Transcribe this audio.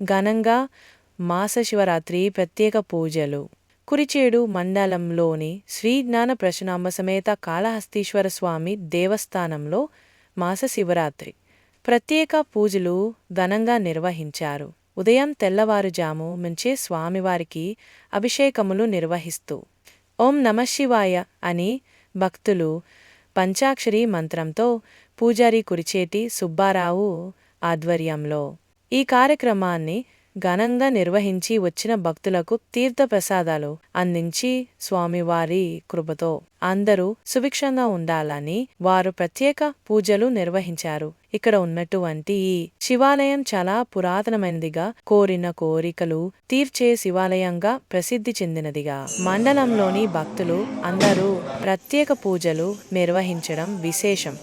ఘనంగా మాసశివరాత్రి ప్రత్యేక పూజలు. కురిచేడు మండలంలోని శ్రీ జ్ఞాన ప్రసన్నాంబ సమేత కాళహస్తీశ్వర స్వామి దేవస్థానంలో మాసశివరాత్రి ప్రత్యేక పూజలు ఘనంగా నిర్వహించారు. ఉదయం తెల్లవారుజాము నుంచే స్వామివారికి అభిషేకములు నిర్వహిస్తూ ఓం నమఃశివాయ అని భక్తులు పంచాక్షరి మంత్రంతో పూజారి కురిచేటి సుబ్బారావు ఆధ్వర్యంలో ఈ కార్యక్రమాన్ని ఘనంగా నిర్వహించి వచ్చిన భక్తులకు తీర్థప్రసాదాలు అందించి స్వామివారి కృపతో అందరూ సుభిక్షంగా ఉండాలని వారు ప్రత్యేక పూజలు నిర్వహించారు. ఇక్కడ ఉన్నటువంటి ఈ శివాలయం చాలా పురాతనమైనదిగా, కోరిన కోరికలు తీర్చే శివాలయంగా ప్రసిద్ధి చెందినదిగా మండలంలోని భక్తులు అందరూ ప్రత్యేక పూజలు నిర్వహించడం విశేషం.